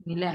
मिला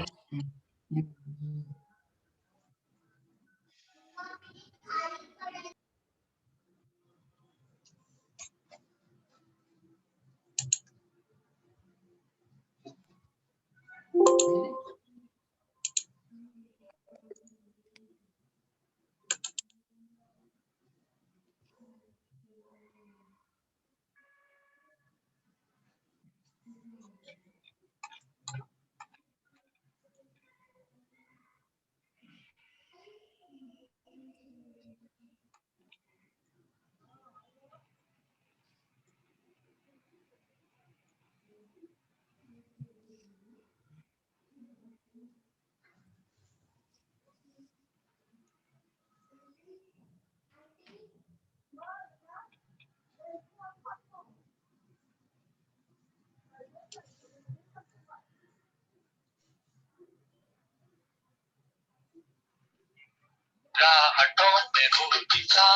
राहतों में भूली सा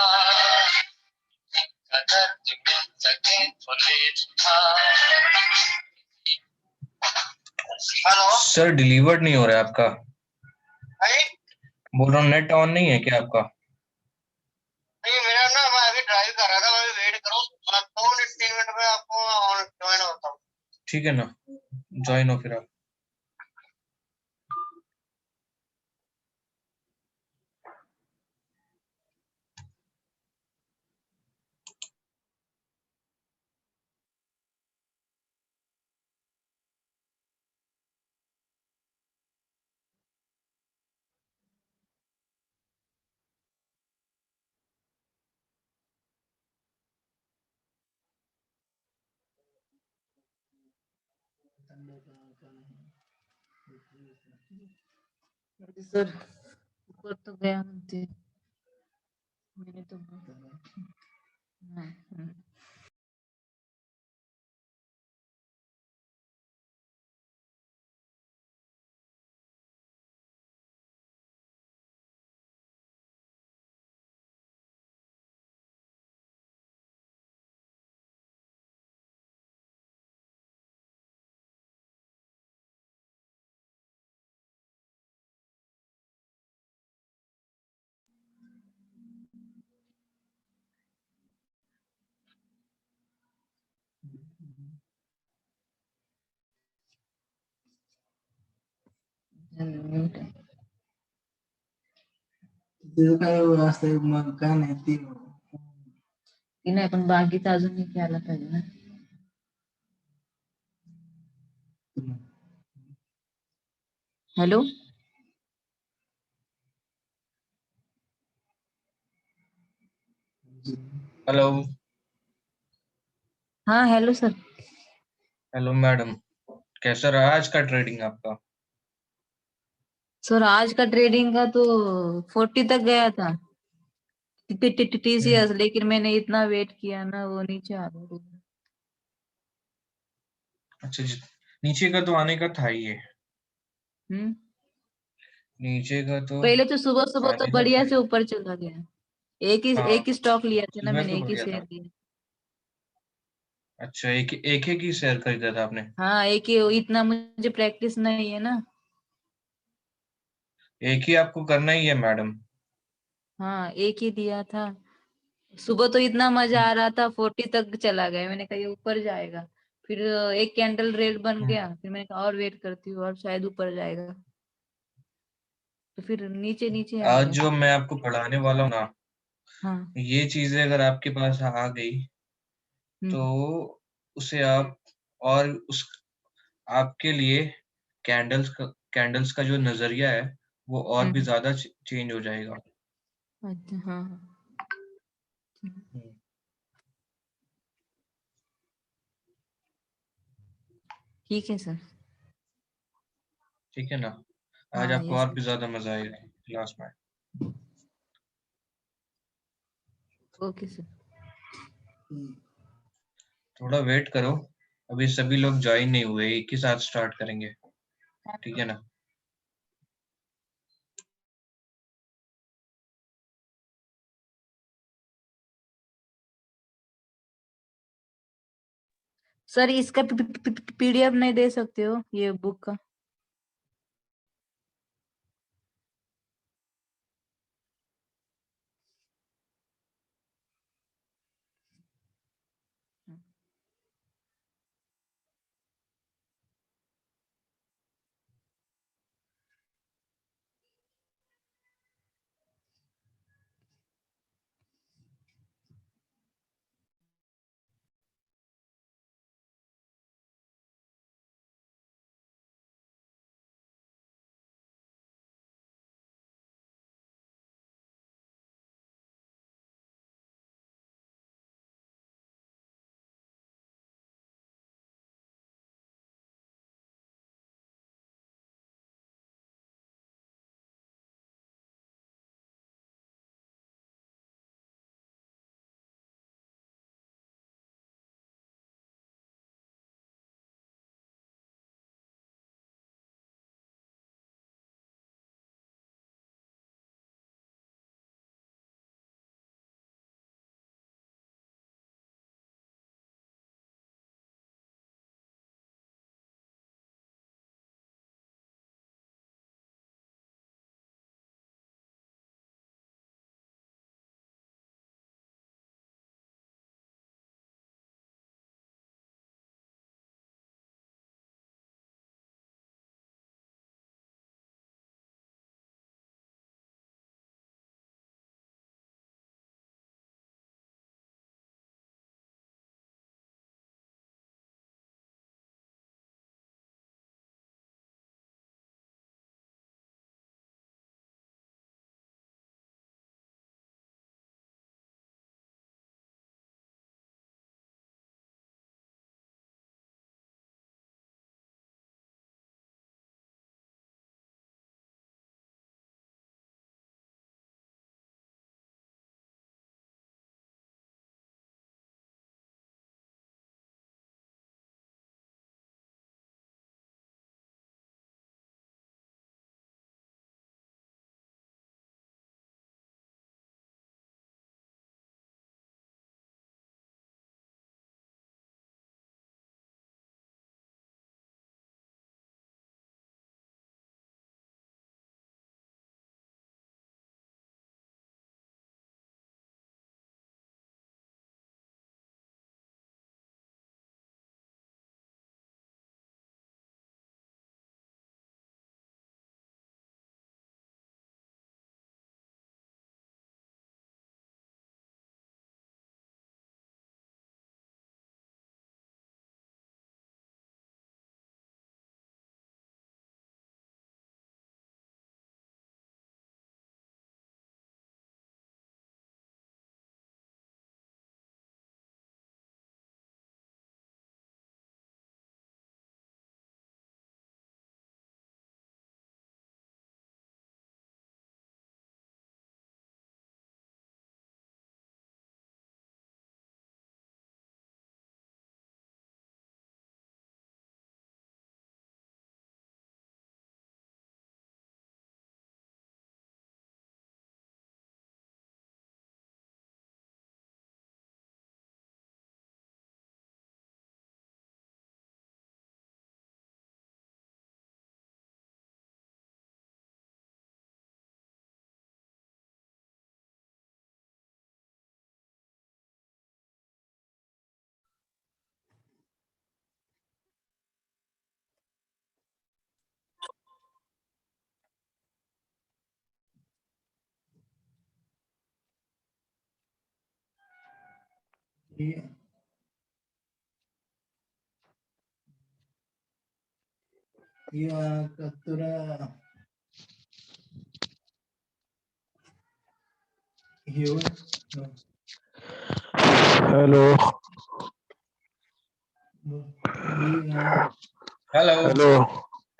कदर मिल सके तो ले था। हेलो सर, डिलीवर्ड नहीं हो रहा है आपका। बोल रहा हूँ नेट ऑन नहीं है क्या आपका? नहीं, मेरा ना, मैं अभी ड्राइव कर रहा था, मैं वेट करो, 2 मिनट 3 मिनट में आपको ज्वाइन होता हूँ। ठीक है ना, ज्वाइन हो फिर आप। सर ऊपर तो गया थे, मैंने तो नाही, पण बाकीचं अजून नाही केला पाहिजे ना. Hello hello. हाँ हेलो सर। हेलो मैडम, कैसा रहा आज का ट्रेडिंग आपका? सर आज का ट्रेडिंग का तो 40 तक गया था टीसीएस, लेकिन मैंने इतना वेट किया ना, वो नीचे आ गया। अच्छा जी, नीचे का तो आने का था ही ये। हम्म। नीचे का तो पहले तो सुबह सुबह तो आने का था बढ़िया ही। से ऊपर चला गया। एक हाँ, ही स्टॉक लिया था ना सुबह मैंने, तो एक ही बढ़िया शेयर था। लिया। अच्छा, एक एक ही शेयर खरीदा था आपने? हाँ एक ही, इतना मुझे प्रैक्टिस नहीं है ना। एक ही आपको करना ही है मैडम। हाँ एक ही दिया था। सुबह तो इतना मजा आ रहा था, 40 तक चला गया, मैंने कहा ये ऊपर जाएगा। फिर एक कैंडल रेड बन हम्म। गया, फिर मैंने कहा और वेट करती हूँ और शायद ऊपर जाएगा, तो फिर नीचे नीचे आ आज गया। जो मैं आपको पढ़ाने वाला हूँ ना, हाँ। ये चीजें अगर आपके पास आ गई हम्म तो उसे आप, और उस आपके लिए कैंडल्स का जो नजरिया है वो और भी हम्म। ज्यादा चेंज हो जाएगा। अच्छा हाँ हाँ। हम्म, ठीक है सर। ठीक है ना? आज हाँ आपको यस और सर। भी ज्यादा मजा आएगा क्लास में। Okay sir. थोड़ा वेट करो, अभी सभी लोग ज्वाइन नहीं हुए, एक ही साथ स्टार्ट करेंगे। ठीक है ना? सर इसका पीडीएफ नहीं दे सकते हो ये बुक का? Hello hello hello.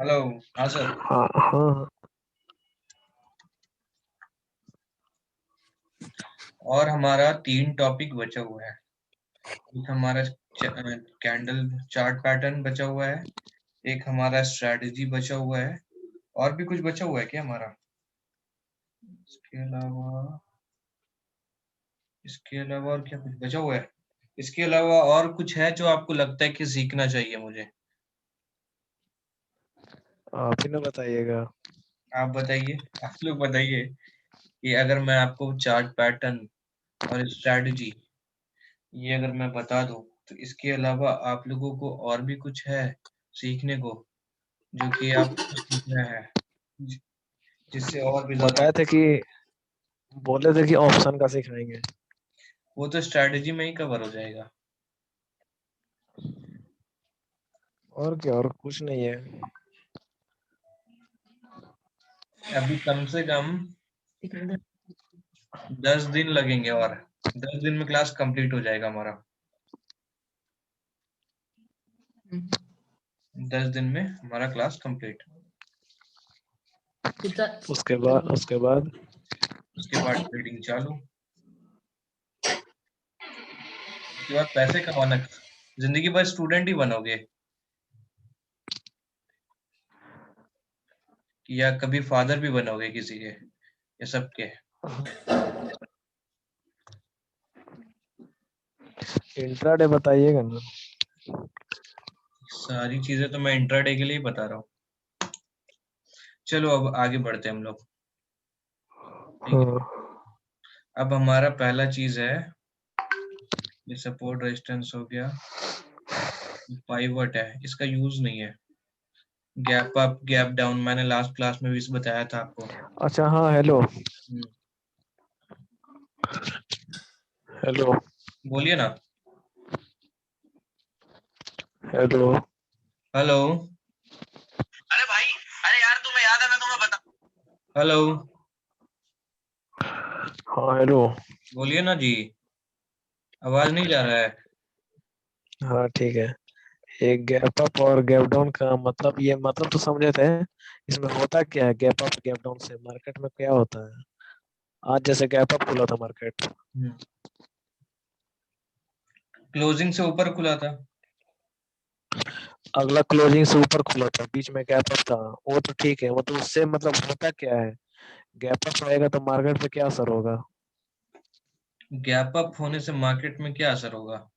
हेलो। हाँ सर। हाँ हाँ और हमारा 3 टॉपिक बचा हुआ है। एक हमारा कैंडल चार्ट पैटर्न बचा हुआ है, एक हमारा स्ट्रेटजी बचा हुआ है, और भी कुछ बचा हुआ है क्या हमारा? इसके अलावा और क्या कुछ बचा हुआ है? इसके अलावा और कुछ है जो आपको लगता है कि सीखना चाहिए मुझे? आप ही ना बताइएगा। आप बताइए, आप लोग बताइए कि अगर मैं आपको चार्ट पैटर्न और स्ट्रेटजी ये अगर मैं बता दूं तो इसके अलावा आप लोगों को और भी कुछ है सीखने को, जो कि आपको सीखना है, जि- जिससे और भी ज्यादा। बताए थे कि बोले थे कि ऑप्शन का सिखाएंगे। वो तो स्ट्रेटजी में ही कवर हो जाएगा। और क्या, और कुछ नहीं है। अभी कम से कम 10 दिन लगेंगे, और 10 दिन में क्लास कंप्लीट हो जाएगा हमारा। 10 दिन में हमारा क्लास कंप्लीट। उसके बाद उसके बाद ट्रेडिंग चालू। उसके बाद पैसे कमाना। जिंदगी भर स्टूडेंट ही बनोगे या कभी फादर भी बनोगे किसी के, ये सबके? इंट्राडे बताइएगा ना। सारी चीजें तो मैं इंट्राडे के लिए ही बता रहा हूँ। चलो अब आगे बढ़ते हैं हम लोग। ठीक है। हाँ अब हमारा पहला चीज है, ये सपोर्ट रेजिस्टेंस हो गया, पाइवट है, इसका यूज नहीं है। गैप अप गैप डाउन मैंने लास्ट क्लास में भी इस बताया था आपको। अच्छा। हाँ हेलो हम्म, हेलो बोलिए ना। हेलो। हेलो। अरे भाई, अरे यार तुम्हें याद है, मैं तुम्हें बता। हेलो। हाँ हेलो। बोलिए ना जी, आवाज नहीं जा रहा है। हाँ ठीक है। एक गैप अप और गैप डाउन का मतलब, ये मतलब तो समझे थे। इसमें होता क्या है गैप अप गैप डाउन से, मार्केट में क्या होता है? आज जैसे गैप अप खुला था मार्केट, क्लोजिंग से ऊपर खुला था। अगला क्लोजिंग से ऊपर खुला था, बीच में गैप अप था। वो तो ठीक है, वो तो उससे मतलब होता क्या है? गैप अप रहेगा तो मार्केट पे क्या असर होगा? गैप अप होने से मार्केट में क्या असर होगा?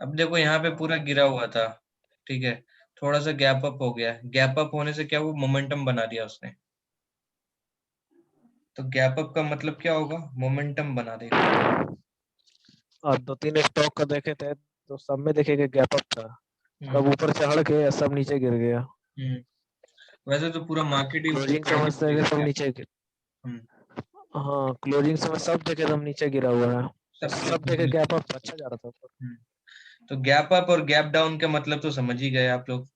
अब देखो यहाँ पे पूरा गिरा हुआ था, ठीक है, थोड़ा सा गैप अप हो गया, गैप अप होने से क्या वो मोमेंटम बना दिया उसने। तो गैप अप का मतलब क्या होगा? मोमेंटम बना देगा। और दो तीन स्टॉक का देखे थे तो सब में देखेगा गैप अप था। हम्म। सब ऊपर चढ़ के सब नीचे गिर गया। हम्म। वैसे तो पूरा मार्केट ही क्लोजिंग ऊपर समझते नीचे हैं गिर सब गया। नीचे हम्म। हाँ क्लोजिंग समय सब देखे एकदम नीचे गिरा हुआ है। तो सब सब देखे गैप अप अच्छा जा रहा था ऊपर। हम्म। तो गैप अप और गैप डाउन का मतलब तो समझ ही गए आप लोग।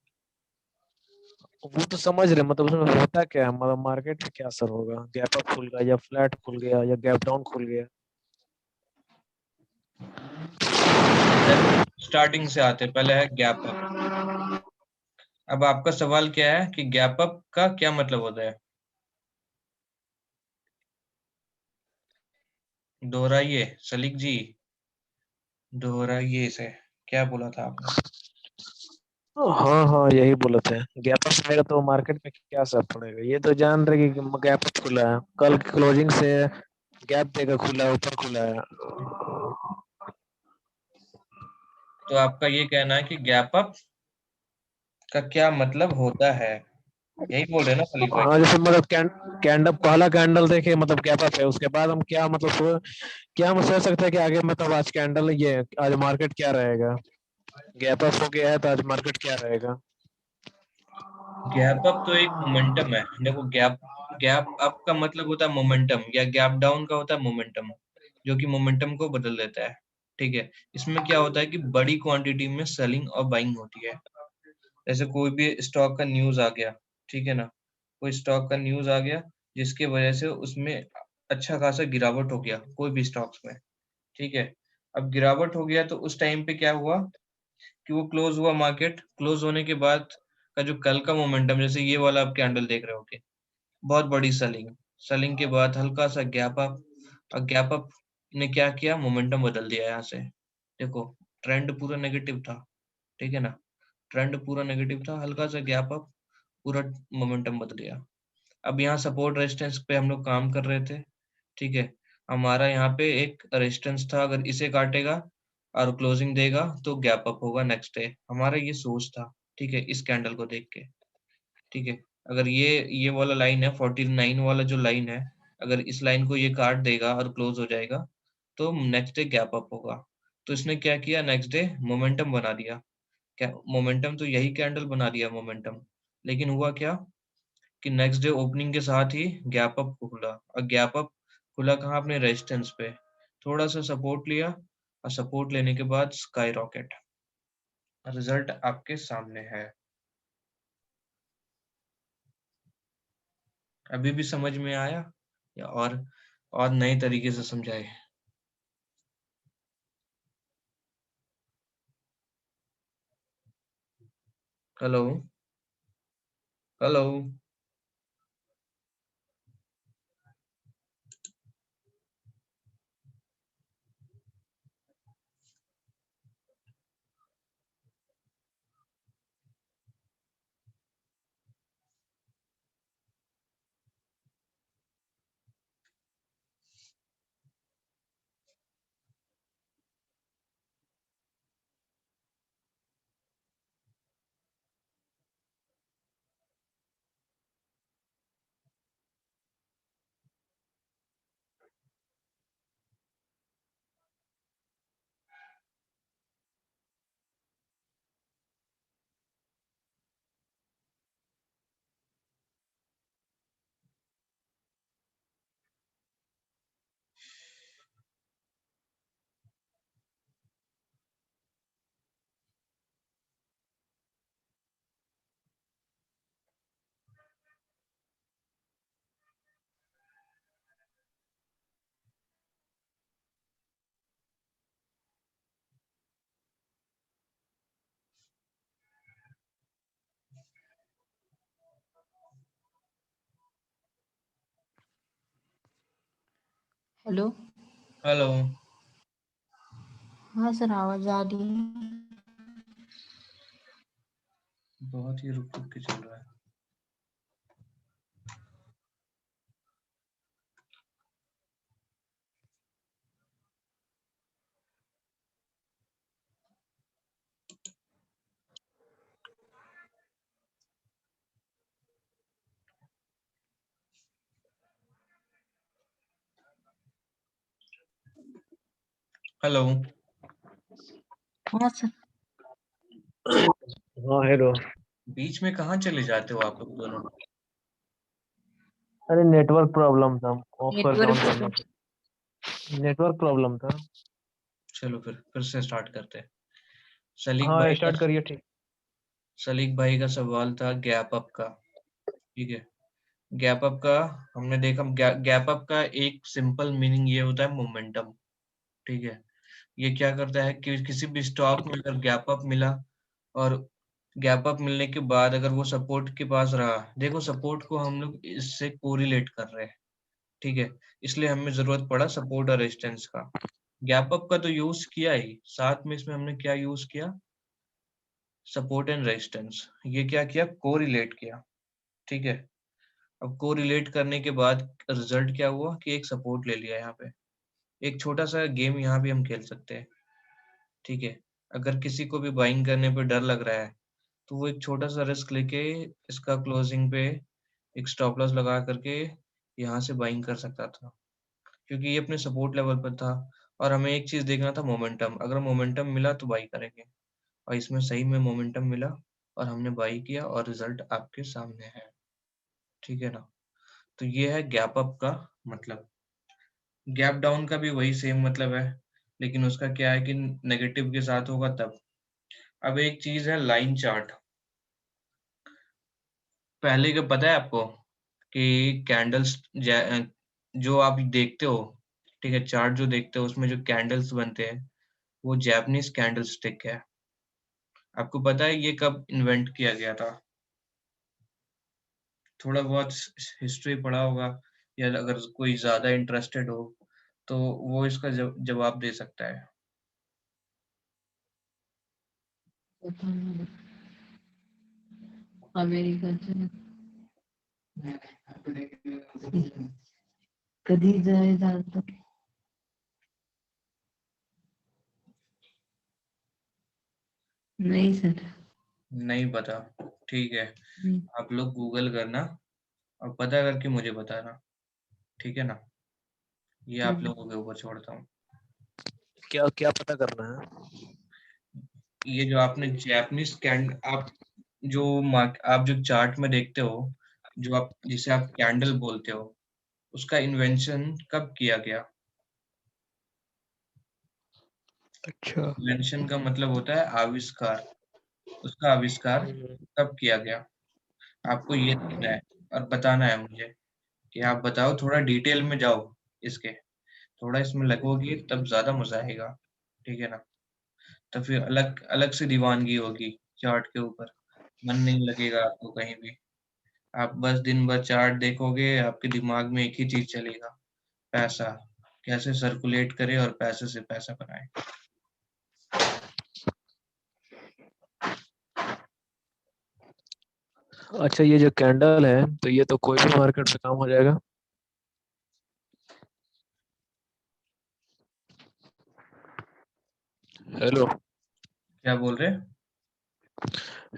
वो तो समझ रहे, मतलब उसमें होता क्या है, मतलब मार्केट पे क्या असर होगा? गैप अप खुल गया या फ्लैट खुल गया या गैप डाउन खुल गया? स्टार्टिंग से आते पहले है गैप अप। अब आपका सवाल क्या है कि गैप अप का क्या मतलब होता है? दोहराइए सलीक जी, दोहराइए इसे। क्या बोला था आपने? हाँ हाँ यही बोले थे। गैप अप आएगा तो मार्केट पे क्या असर पड़ेगा, ये तो जान रहे कि गैप अप खुला है, कल क्लोजिंग से गैप देकर खुला है, ऊपर खुला है। तो आपका ये कहना है कि गैप अप का क्या मतलब होता है, यही बोल रहे हैं ना सलीक भाई? हाँ जैसे मतलब कैंडल, पहला कैंडल देखे मतलब गैप अप है, उसके बाद हम क्या मतलब क्या हम सोच सकते हैं कि आगे मतलब आज कैंडल ये आज मार्केट क्या रहेगा? गैप अप हो गया है तो आज मार्केट क्या रहेगा? गैप अप तो एक मोमेंटम है, देखो गैप गैप अप का मतलब होता है मोमेंटम, या गैप डाउन का होता है मोमेंटम, जो कि मोमेंटम को बदल देता है। ठीक है, इसमें क्या होता है कि बड़ी क्वांटिटी में सेलिंग और बाइंग होती है। जैसे कोई भी स्टॉक का न्यूज आ गया, ठीक है ना, कोई स्टॉक का न्यूज आ गया जिसके वजह से उसमें अच्छा खासा गिरावट हो गया कोई भी स्टॉक्स में, ठीक है। अब गिरावट हो गया तो उस टाइम पे क्या हुआ कि वो क्लोज हुआ, मार्केट क्लोज होने के बाद का जो कल का मोमेंटम, जैसे ये वाला आप कैंडल देख रहे होगे, बहुत बड़ी सेलिंग, सेलिंग के बाद हल्का सा गैप अप, और गैप अप ने क्या किया, मोमेंटम बदल दिया यहाँ से। देखो ट्रेंड पूरा नेगेटिव था, ठीक है ना, ट्रेंड पूरा नेगेटिव था, हल्का सा गैप अप, पूरा मोमेंटम बदल गया। अब यहाँ सपोर्ट रेजिस्टेंस पे हम लोग काम कर रहे थे, ठीक है। हमारा यहाँ पे एक रेजिस्टेंस था, अगर इसे काटेगा और क्लोजिंग देगा तो गैप अप होगा नेक्स्ट डे, हमारा ये सोच था, ठीक है, इस कैंडल को देख के, ठीक है। अगर ये वाला लाइन है 49 वाला जो लाइन है, अगर इस लाइन को ये काट देगा और क्लोज हो जाएगा तो नेक्स्ट डे गैप अप होगा। तो इसने क्या किया, नेक्स्ट डे मोमेंटम बना दिया। क्या मोमेंटम, तो यही कैंडल बना दिया मोमेंटम, लेकिन हुआ क्या कि नेक्स्ट डे ओपनिंग के साथ ही गैप अप खुला, और गैप अप खुला कहाँ, अपने रेजिस्टेंस पे, थोड़ा सा सपोर्ट लिया, और सपोर्ट लेने के बाद स्काई रॉकेट, रिजल्ट आपके सामने है। अभी भी समझ में आया या और नए तरीके से समझाए? Hello, hello, hello. हेलो। हाँ सर, आवाज आ रही है। बहुत ही रुक रुक के चल रहा है। हेलो। हाँ सर। हाँ हेलो। बीच में कहाँ चले जाते हो आप लोग दोनों? अरे नेटवर्क प्रॉब्लम था, ऑफ करके ऑन करना। नेटवर्क। नेटवर्क प्रॉब्लम था। चलो फिर से स्टार्ट करते हैं। सलीक हाँ भाई का स्टार्ट करिए, ठीक। सलीक भाई का सवाल था गैप अप का, ठीक है। गैप अप का हमने देखा, गैप अप का एक सिंपल मीनिंग ये होता है मोमेंटम, ठीक है। ये क्या करता है कि किसी भी स्टॉक में अगर गैप अप मिला, और गैप अप मिलने के बाद अगर वो सपोर्ट के पास रहा, देखो सपोर्ट को हम लोग इससे कोरिलेट कर रहे हैं, ठीक है, इसलिए हमें जरूरत पड़ा सपोर्ट और रेजिस्टेंस का। गैप अप का तो यूज किया ही, साथ में इसमें हमने क्या यूज किया, सपोर्ट एंड रेजिस्टेंस, ये क्या किया, कोरिलेट किया, ठीक है। अब कोरिलेट करने के बाद रिजल्ट क्या हुआ कि एक सपोर्ट ले लिया यहाँ पे। एक छोटा सा गेम यहाँ भी हम खेल सकते हैं, ठीक है। अगर किसी को भी बाइंग करने पे डर लग रहा है तो वो एक छोटा सा रिस्क लेके इसका क्लोजिंग पे एक स्टॉप लॉस लगा करके यहाँ से बाइंग कर सकता था, क्योंकि ये अपने सपोर्ट लेवल पर था। और हमें एक चीज देखना था, मोमेंटम, अगर मोमेंटम मिला तो बाई करेंगे, और इसमें सही में मोमेंटम मिला और हमने बाई किया, और रिजल्ट आपके सामने है, ठीक है ना। तो ये है गैप अप का मतलब। गैप डाउन का भी वही सेम मतलब है, लेकिन उसका क्या है कि नेगेटिव के साथ होगा तब। अब एक चीज है लाइन चार्ट। पहले का पता है आपको कि कैंडल्स जो आप देखते हो, ठीक है, चार्ट जो देखते हो उसमें जो कैंडल्स बनते हैं वो जैपनीज कैंडल स्टिक है। आपको पता है ये कब इन्वेंट किया गया था? थोड़ा बहुत हिस्ट्री पढ़ा होगा, या अगर कोई ज्यादा इंटरेस्टेड हो तो वो इसका जवाब दे सकता है। पता नहीं, अमेरिका से कधी जाए जाता नहीं सर। नहीं पता? ठीक है, आप लोग गूगल करना और पता करके मुझे बताना, ठीक है ना? ये आप लोगों के ऊपर छोड़ता हूँ। क्या क्या पता करना है? ये जो आपने जैपनीज आप जो आप जो चार्ट में देखते हो, जो आप जिसे आप कैंडल बोलते हो, उसका इन्वेंशन कब किया गया? अच्छा। इन्वेंशन का मतलब होता है आविष्कार। उसका आविष्कार कब किया गया? आपको ये देखना है और बताना है मुझे कि आप बताओ, थोड़ा डिटेल में जाओ इसके, थोड़ा इसमें लगोगे तब ज्यादा मजा आएगा, ठीक है ना? तो फिर अलग अलग से दीवानगी होगी चार्ट के ऊपर, मन नहीं लगेगा आपको कहीं भी। आप बस दिन भर चार्ट देखोगे, आपके दिमाग में एक ही चीज चलेगा, पैसा कैसे सर्कुलेट करे और पैसे से पैसा बनाए। अच्छा, ये जो कैंडल है तो ये तो कोई भी मार्केट पे काम हो जाएगा? हेलो। क्या बोल रहे?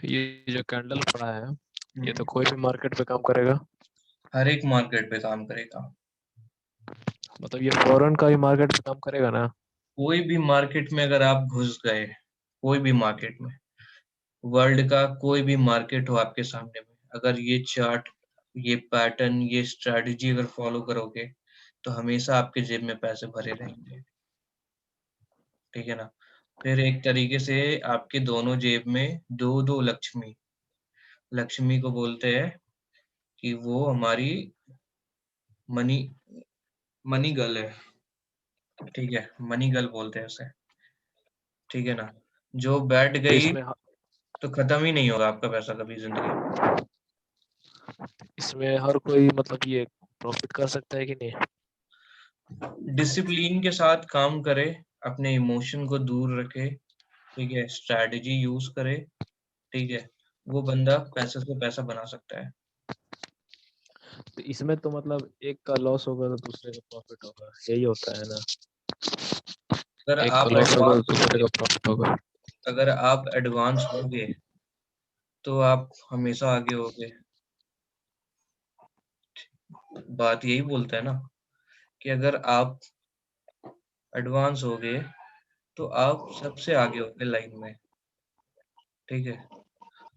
ये जो कैंडल पड़ा है ये तो हम्म, कोई भी मार्केट पे काम करेगा? हर एक मार्केट पे काम करेगा। मतलब ये फॉरेन का भी मार्केट पे काम करेगा ना? कोई भी मार्केट में अगर आप घुस गए, कोई भी मार्केट में, वर्ल्ड का कोई भी मार्केट हो आपके सामने में, अगर ये चार्ट, ये पैटर्न, ये स्ट्रेटजी अगर फॉलो करोगे तो हमेशा आपके जेब में पैसे भरे रहेंगे, ठीक है ना? फिर एक तरीके से आपके दोनों जेब में दो दो लक्ष्मी, लक्ष्मी को बोलते हैं कि वो हमारी मनी मनी गर्ल है, ठीक है, मनी गर्ल बोलते हैं उसे, ठीक है ना? जो बैठ तो गई तो खत्म ही नहीं होगा आपका पैसा कभी जिंदगी में। इसमें हर कोई मतलब ये प्रॉफिट कर सकता है कि नहीं? डिसिप्लिन के साथ काम करे, अपने इमोशन को दूर रखे, ठीक है, स्ट्रैटेजी यूज करे, ठीक है, वो बंदा पैसे से पैसा बना सकता है। तो इसमें तो मतलब एक का लॉस होगा तो दूसरे का प्रॉफिट होगा, यही होता है ना? अगर एक का आप लॉस होगा तो एडवांस दूसरे होगे, का प्रॉफिट होगा। अगर आप एडवांस होगे तो आप हमेशा आगे होगे। बात यही बोलता है ना कि अगर आप एडवांस होगे तो आप सबसे आगे होगे लाइन में, ठीक है?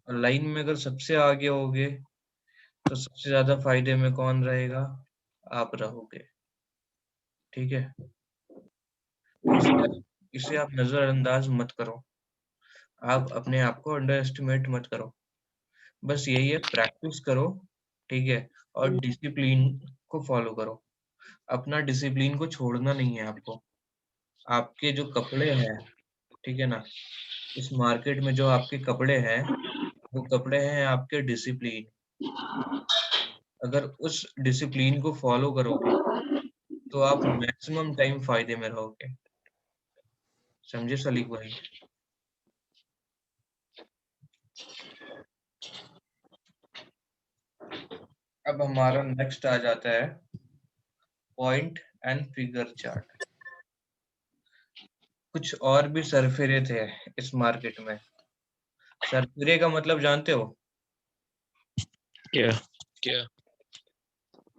और लाइन में अगर सबसे आगे होगे तो सबसे ज्यादा फायदे में कौन रहेगा? आप रहोगे, ठीक है? तो इसे आप नजरअंदाज मत करो, आप अपने आप को अंडर एस्टिमेट मत करो। बस यही है, प्रैक्टिस करो, ठीक है, और डिसिप्लिन को फॉलो करो। अपना डिसिप्लिन को छोड़ना नहीं है आपको। आपके जो कपड़े हैं, ठीक है ना, इस मार्केट में जो आपके कपड़े हैं, वो कपड़े हैं आपके डिसिप्लिन। अगर उस डिसिप्लिन को फॉलो करोगे तो आप मैक्सिमम टाइम फायदे में रहोगे। समझे सलीक भाई? अब हमारा नेक्स्ट आ जाता है पॉइंट एंड फिगर चार्ट। कुछ और भी सरफेरे थे इस मार्केट में। सरफिरे का मतलब जानते हो? क्या? क्या?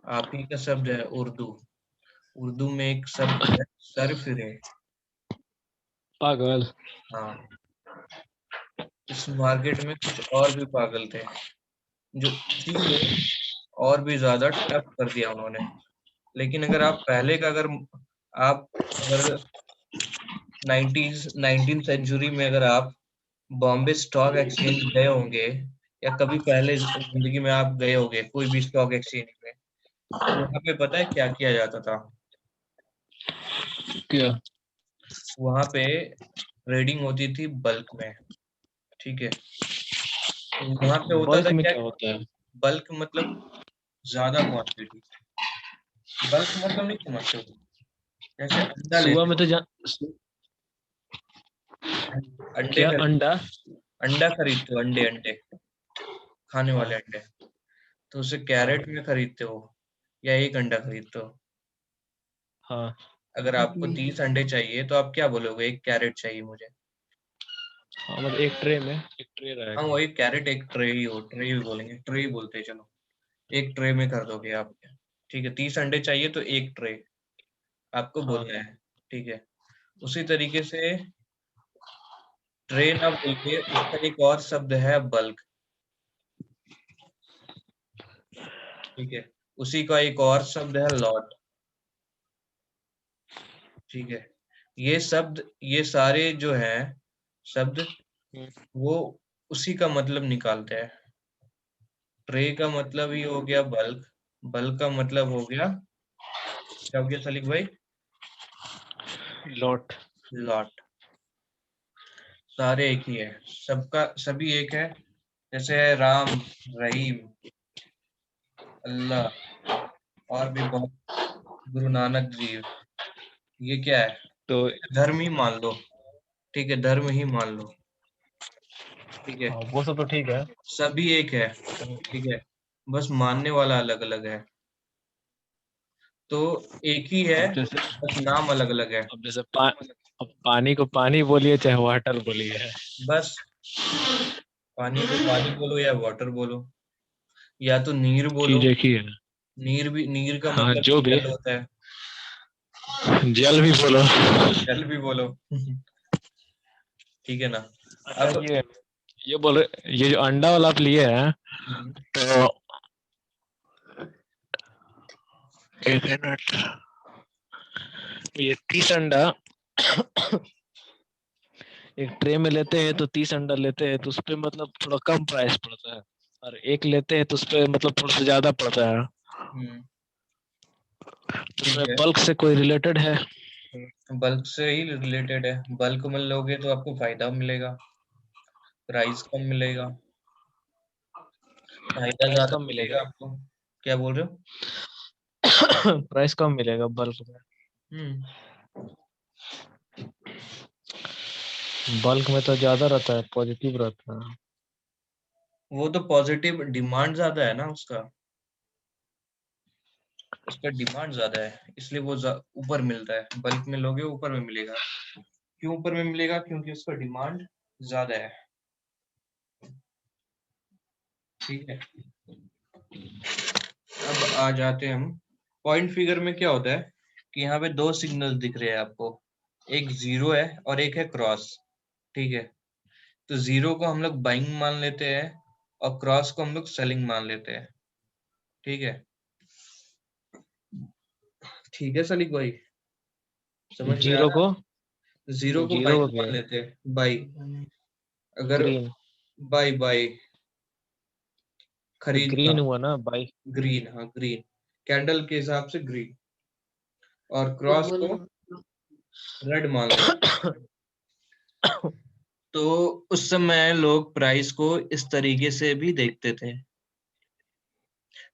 आप ही का शब्द है उर्दू। उर्दू में एक शब्द है सरफिरे। पागल। हाँ, इस मार्केट में कुछ और भी पागल थे जो इसी को और भी ज्यादा टफ कर दिया उन्होंने। लेकिन अगर आप पहले का, अगर आप अगर 19th सेंचुरी में अगर आप बॉम्बे स्टॉक एक्सचेंज गए होंगे या कभी पहले जिंदगी में आप गए होंगे कोई भी स्टॉक एक्सचेंज में, तो वहां पे पता है क्या किया जाता था? क्या? वहां पे ट्रेडिंग होती थी बल्क में, ठीक है। तो वहां पे होता बल्क था में क्या? क्या होता है? बल्क मतलब ज्यादा क्वांटिटी। बल्क मतलब नहीं समझते हो? जैसे अंडा सुबह लेते में हो, तो अंडे क्या खरीद, अंडा? अंडा खरीदते हो, अंडे अंडे खाने वाले हाँ अंडे, तो उसे हाँ कैरेट में खरीदते हो या एक अंडा खरीदते हो? हाँ अगर आपको 30 अंडे चाहिए तो आप क्या बोलोगे? एक कैरेट चाहिए मुझे। हाँ, मतलब एक ट्रे में एक ट्रे हाँ, रहेगा। वही कैरेट, एक ट्रे ही हो, ट्रे ही बोलेंगे, ट्रे ही बोलते हैं, चलो। एक ट्रे में कर दोगे आप, ठीक है। 30 अंडे चाहिए तो एक ट्रे आपको हाँ बोलना है, ठीक है। उसी तरीके से ट्रे ना बोल के उसका एक और शब्द है बल्क, ठीक है। उसी का एक और शब्द है लॉट, ठीक है। ये शब्द, ये सारे जो है शब्द, हम्म, वो उसी का मतलब निकालते हैं। ट्रे का मतलब ही हो गया बल्क, बल्क का मतलब हो गया, क्या हो गया सलीक भाई? लॉट। लॉट। सारे एक ही है, सबका सभी एक है। जैसे है राम, रहीम, अल्लाह, और भी बहुत, गुरु नानक जी, ये क्या है? तो धर्म ही मान लो, ठीक है, धर्म ही मान लो, ठीक है। हाँ, वो सब तो ठीक है। सभी एक है, ठीक है, बस मानने वाला अलग अलग है। तो एक ही है, अब जैसे बस नाम अलग अलग है। अब जैसे अब पानी को पानी बोलिए चाहे वाटर बोलिए। बस पानी को पानी बोलो या वाटर बोलो, या तो नीर बोलो। चीज एक ही है। नीर भी, नीर का हाँ मतलब जो भी भी, जल होता है, जल भी बोलो। जल भी बोलो। ठीक है ना? अच्छा अब ये बोल रहे, ये जो अंडा वाला आप लिए हैं, हम्म, तो एक मिनट, ये 30 अंडा एक ट्रे में लेते हैं तो 30 अंडा लेते हैं तो उस पे मतलब थोड़ा कम प्राइस पड़ता है, और एक लेते हैं तो उस पे मतलब थोड़ा सा ज्यादा पड़ता है। हम्म, तो ठीक उसमें है। बल्क से कोई रिलेटेड है? बल्क से ही रिलेटेड है, बल्क में लोगे तो आपको फायदा मिलेगा, प्राइस कम मिलेगा, फायदा प्राइस ज्यादा कम मिलेगा मिलेगा। आपको। क्या बोल रहे हो? प्राइस कम मिलेगा बल्क में। हम्म, बल्क में तो ज्यादा रहता है, पॉजिटिव रहता है। वो तो पॉजिटिव, डिमांड ज्यादा है ना उसका, उसका डिमांड ज्यादा है, इसलिए वो ऊपर मिलता है। बल्क में लोगे ऊपर में मिलेगा। क्यों ऊपर में मिलेगा? क्योंकि उसका डिमांड ज्यादा है, ठीक है। अब आ जाते हैं हम पॉइंट फिगर में। क्या होता है कि यहाँ पे दो सिग्नल दिख रहे हैं आपको, एक जीरो है और एक है क्रॉस, ठीक है। तो जीरो को हम लोग बाइंग मान लेते हैं और क्रॉस को हम लोग सेलिंग मान लेते हैं, ठीक है। ठीक है सलीक भाई, समझ में आ जीरो रहा को, है? जीरो को जीरो बाइंग को क्या मान है? लेते हैं, बाई। अगर ग्रीन। बाई बाई तो खरीदना, ग्रीन हुआ ना भाई। ग्रीन, हाँ ग्रीन, कैंडल के हिसाब से ग्रीन, और तो क्रॉस बोलो। को रेड मान लेते हैं। तो उस समय लोग प्राइस को इस तरीके से भी देखते थे।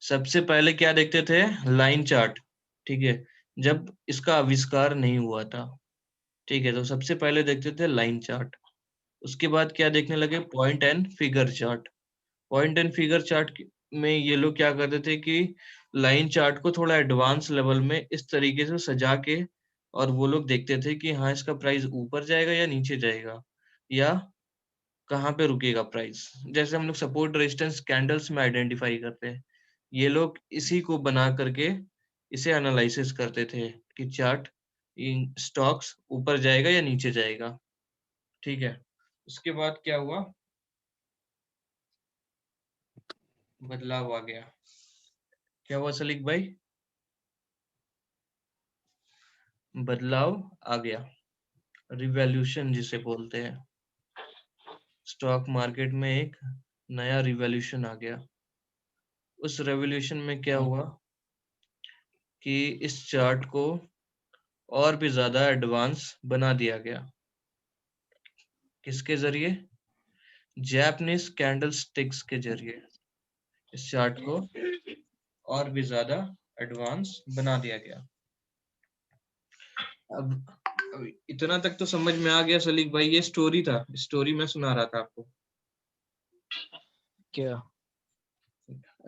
सबसे पहले क्या देखते थे? लाइन चार्ट, ठीक है। जब इसका आविष्कार नहीं हुआ था, ठीक है, तो सबसे पहले देखते थे लाइन चार्ट। उसके बाद क्या देखने लगे? Point and figure chart. Point and figure chart में ये लोग क्या करते थे कि लाइन चार्ट को थोड़ा एडवांस लेवल में इस तरीके से सजा के, और वो लोग देखते थे कि हाँ इसका प्राइस ऊपर जाएगा या नीचे जाएगा, या कहाँ पे रुकेगा प्राइस। जैसे हम लोग सपोर्ट रेजिस्टेंस कैंडल्स में आइडेंटिफाई करते हैं, ये लोग इसी को बना करके इसे एनालिसिस करते थे कि चार्ट इन स्टॉक्स ऊपर जाएगा या नीचे जाएगा, ठीक है। उसके बाद क्या हुआ? बदलाव आ गया। क्या हुआ सलीक भाई? बदलाव आ गया। रिवॉल्यूशन जिसे बोलते हैं, स्टॉक मार्केट में एक नया रिवॉल्यूशन आ गया। उस रेवोल्यूशन में क्या हुआ कि इस चार्ट को और भी ज्यादा एडवांस बना दिया गया। किसके जरिए? जैपनीज कैंडल स्टिक्स के जरिए इस चार्ट को और भी ज्यादा एडवांस बना दिया गया। अब इतना तक तो समझ में आ गया सलीक भाई, ये स्टोरी था, स्टोरी मैं सुना रहा था आपको। क्या?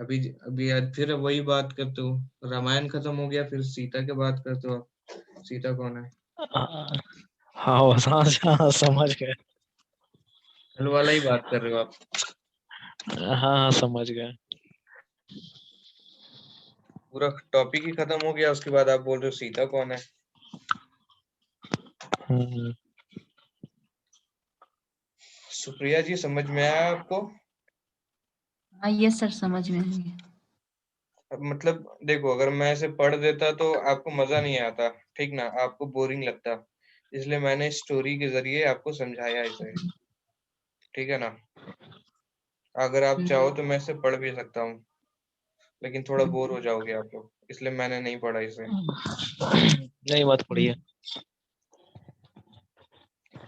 अभी अभी फिर वही बात करते हो, रामायण खत्म हो गया, फिर सीता के बात करते हो आप। सीता कौन है? हाँ बस, हाँ समझ गए। कल वाला ही बात कर रहे हो आप। हाँ समझ गए। पूरा टॉपिक ही खत्म हो गया, उसके बाद आप बोल रहे हो सीता कौन है। हम्म, सुप्रिया जी, समझ में आया आपको? हाँ ये सर समझ में आ गया। अब मतलब देखो, अगर मैं इसे पढ़ देता तो आपको मजा नहीं आता, ठीक ना, आपको बोरिंग लगता, इसलिए मैंने स्टोरी के जरिए आपको समझाया इसे, ठीक है ना। अगर आप चाहो तो मैं इसे पढ़ भी सकता हूँ, लेकिन थोड़ा बोर हो जाओगे आप लोग, इसलिए मैंने नहीं पढ़ा इसे। नहीं मत पढ़िए।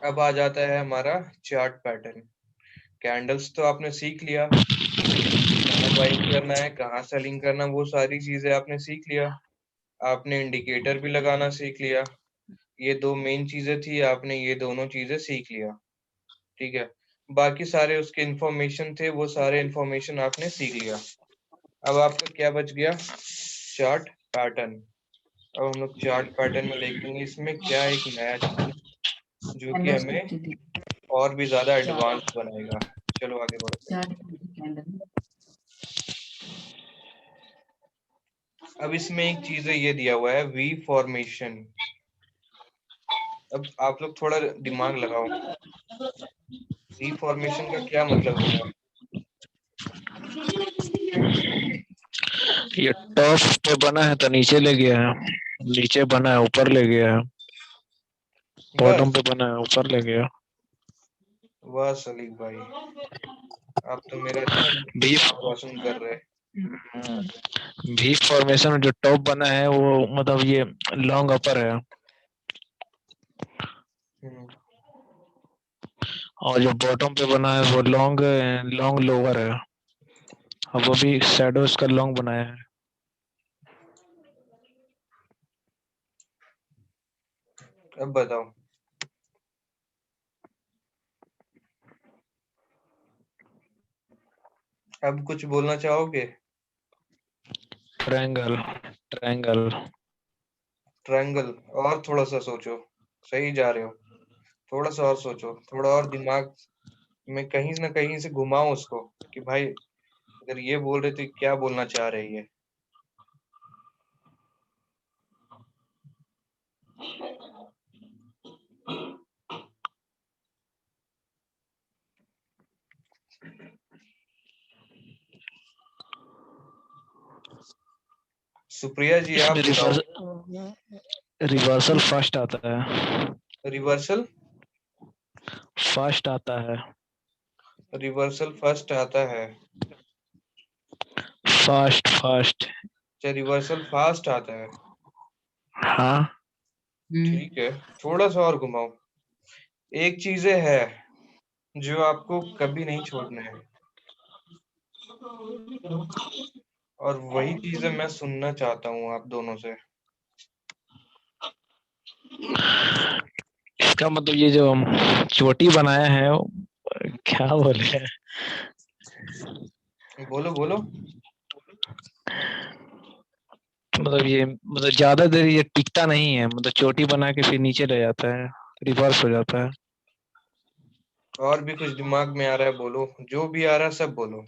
अब आ जाता है हमारा चार्ट पैटर्न। कैंडल्स तो आपने सीख लिया, कहाँ बाइंग करना है, कहाँ सेलिंग करना, वो सारी चीजें आपने सीख लिया। आपने इंडिकेटर भी लगाना सीख लिया। ये दो मेन चीजें थी, आपने ये दोनों चीजें सीख लिया, ठीक है। बाकी सारे उसके इंफॉर्मेशन थे, वो सारे इंफॉर्मेशन आपने सीख लिया। अब आपका क्या बच गया? Chart pattern. अब हम लोग चार्ट पैटर्न में देखेंगे इसमें क्या एक नया चीज जो कि कैंडल्स हमें 50 और भी ज्यादा चार एडवांस बनाएगा। चलो आगे बढ़ते हैं। चार कैंडल। अब इसमें एक चीज है, ये दिया हुआ है वी फॉर्मेशन। अब आप लोग थोड़ा दिमाग लगाओ, वी फॉर्मेशन का क्या मतलब होगा? ये टॉप पे बना है तो नीचे ले गया है, नीचे बना है ऊपर ले गया है, बॉटम बस। पे बना है ऊपर ले गया। वाह सलीम भाई, आप तो मेरा अच्छा भी नाम रोशन कर रहे हैं। भी फॉर्मेशन में जो टॉप बना है वो मतलब ये लॉन्ग अपर है, हम्म, और जो बॉटम पे बना है वो लॉन्ग लॉन्ग लोअर है। अब वो भी शैडो इसका लॉन्ग बनाया है। अब बताओ, अब कुछ बोलना चाहोगे? Triangle, triangle. ट्रायंगल, और थोड़ा सा सोचो, सही जा रहे हो, थोड़ा सा और सोचो, थोड़ा और दिमाग में कहीं ना कहीं से घुमाओ उसको, कि भाई अगर ये बोल रहे तो क्या बोलना चाह रही है। सुप्रिया जी आप इसमें बताओ। रिवर्सल फर्स्ट आता है, रिवर्सल, फर्स्ट आता है, रिवर्सल फर्स्ट आता है। Fast fast. अच्छा, रिवर्सल फास्ट आता है। हाँ। ठीक है, थोड़ा सा और घुमाओ। एक चीजें है जो आपको कभी नहीं छोड़ना है, और वही चीजें मैं सुनना चाहता हूँ आप दोनों से। इसका मतलब ये जो चोटी बनाया है क्या बोले, बोलो बोलो। मतलब ये मतलब ज्यादा देर ये टिकता नहीं है, मतलब चोटी बना के फिर नीचे ले जाता है, रिवर्स हो जाता है। और भी कुछ दिमाग में आ रहा है बोलो, जो भी आ रहा है सब बोलो।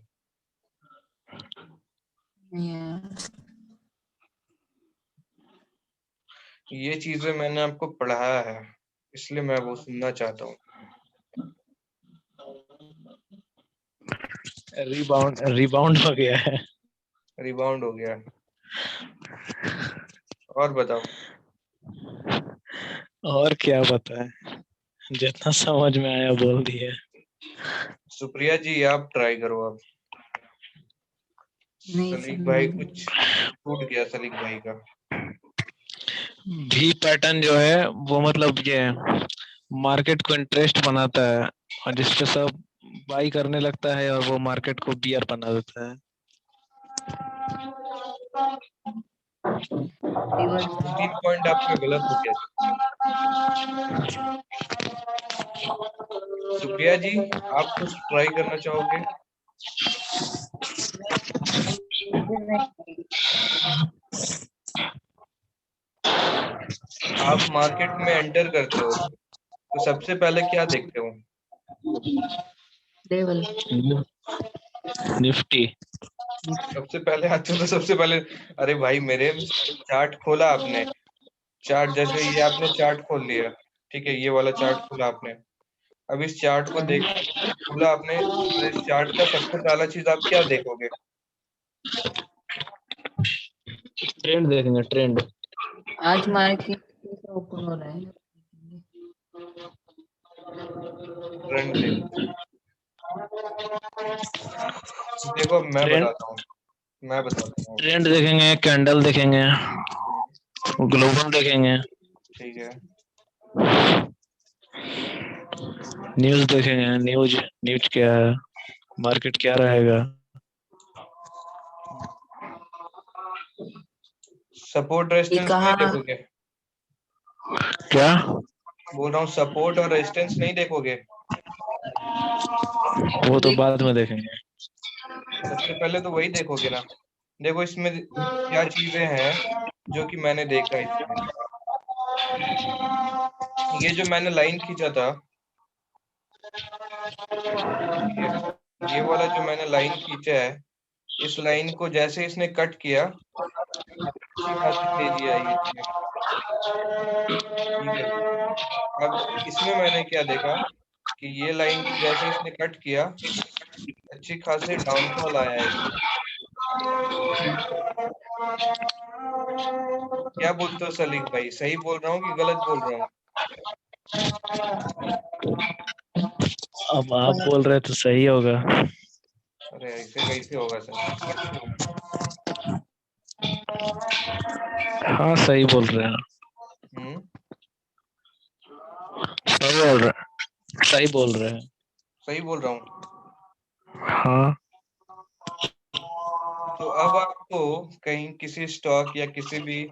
ये चीजें मैंने आपको पढ़ाया है, इसलिए मैं वो सुनना चाहता हूँ। रिबाउंड, रिबाउंड हो गया है। रिबाउंड हो गया। और बताओ। और क्या बताएं। जितना समझ में आया बोल दिए। सुप्रिया जी आप ट्राई करो अब। नहीं सलीक भाई समझ कुछ टूट गया सलीक भाई का। भी पैटर्न जो है वो मतलब ये मार्केट को इंटरेस्ट बनाता है और जिसपे सब बाई करने लगता है और वो मार्केट को बियर बना देता है। रिवर्स। 3 पॉइंट आपका गलत हो गया। सुप्रिया जी आप कुछ ट्राई करना चाहोगे? आप मार्केट में एंटर करते हो तो सबसे पहले क्या देखते हो? लेवल। निफ्टी। सबसे पहले अच्छा तो सबसे पहले, अरे भाई मेरे चार्ट खोला आपने, चार्ट जैसे ये आपने चार्ट खोल लिया, ठीक है, ये वाला चार्ट खोला आपने। अब इस चार्ट को देख खोला आपने और इस चार्ट का सबसे पहला चीज आप क्या देखोगे? ट्रेंड देखेंगे, ट्रेंड। आज मार्केट कैसा ओपन हो रहा है? ट्रेंड देखो। देखो मैं ट्रेंड बताता हूँ, मैं बताता हूँ। ट्रेंड देखेंगे, कैंडल देखेंगे, ग्लोबल देखेंगे, ठीक है। न्यूज देखेंगे। न्यूज न्यूज क्या है, मार्केट क्या रहेगा। सपोर्ट ये रेजिस्टेंस नहीं कहा देखोगे? क्या? बोल रहा हूँ सपोर्ट और रेजिस्टेंस नहीं देखोगे? वो तो देख। बाद में देखेंगे। सबसे पहले तो वही देखोगे ना। देखो इसमें क्या चीजें हैं जो कि मैंने देखा इसमें। ये जो मैंने लाइन खींचा था, ठीक है, ये वाला जो मैंने लाइन खींचा है, इस लाइन को जैसे इसने कट किया, अच्छी खासी तेजी आई इसमें, ठीक है। अब इसमें मैंने क्या देखा कि ये लाइन को जैसे इसने कट किया, अच्छी खासी डाउनफॉल आया है इसमें। क्या बोलते हो सलीक भाई, सही बोल रहा हूँ कि गलत बोल रहा हूँ? अब आप बोल रहे तो सही होगा। अरे ऐसे कैसे होगा सर? हाँ सही बोल रहे हैं। हम्म। सही बोल रहे सही बोल रहे हैं। सही बोल रहा हूँ। हाँ। तो अब आपको कहीं किसी स्टॉक या किसी भी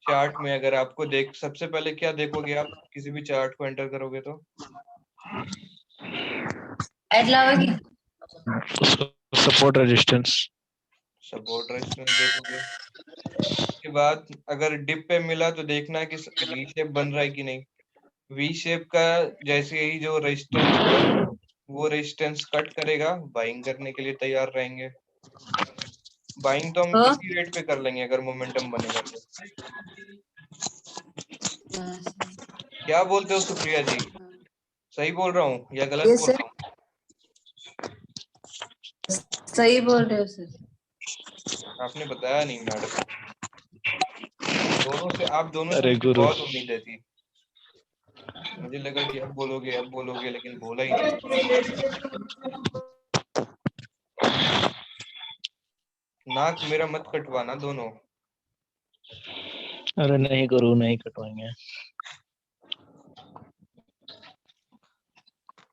चार्ट में अगर आपको देख, सबसे पहले क्या देखोगे आप किसी भी चार्ट को एंटर करोगे तो? ऐड लाओगे? Support resistance. सपोर्ट रेजिस्टेंस देखोगे। उसके बाद अगर डिप पे मिला तो देखना है कि वी शेप बन रहा है कि नहीं। वी शेप का जैसे ही जो रेजिस्टेंस है वो रेजिस्टेंस कट करेगा, बाइंग करने के लिए तैयार रहेंगे। बाइंग तो हम हाँ। इसी रेट पे कर लेंगे अगर मोमेंटम बनेगा तो। क्या बोलते हो सुप्रिया जी, सही बोल रहा हूँ या गलत ये बोल सर रहा हूँ? सही बोल रहे हो सर। आपने बताया नहीं मैडम। दोनों से, आप दोनों से अरे मुझे गुरु। बहुत उम्मीदें थी। मुझे लगा कि अब बोलोगे, लेकिन बोला ही नहीं। नाक मेरा मत कटवाना दोनों। अरे नहीं गुरु, नहीं कटवाएंगे।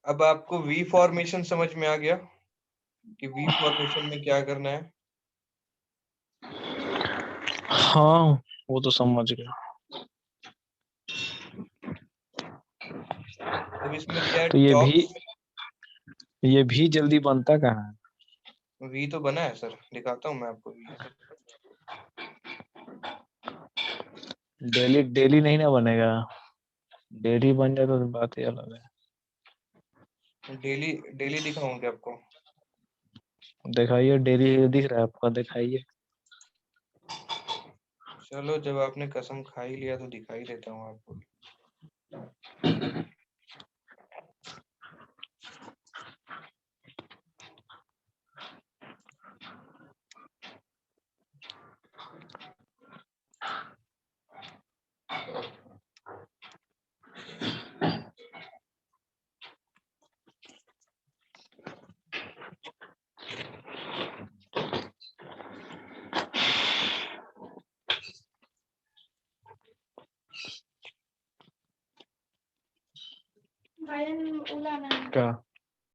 अब आपको वी फॉर्मेशन समझ में आ गया कि वी फॉर्मेशन में क्या करना है? हाँ वो तो समझ गया। अब इसमें क्या है, तो टॉप्स। ये भी जल्दी बनता कहाँ है? वी तो बना है सर, दिखाता हूँ मैं आपको वी। डेली डेली नहीं ना बनेगा। डेली बन जाए तो बात ही अलग है। डेली डेली दिखाऊंगे आपको। दिखाइए, डेली दिख रहा है आपका, दिखाइए। चलो जब आपने कसम खा ही लिया तो दिखा ही देता हूँ आपको। क्या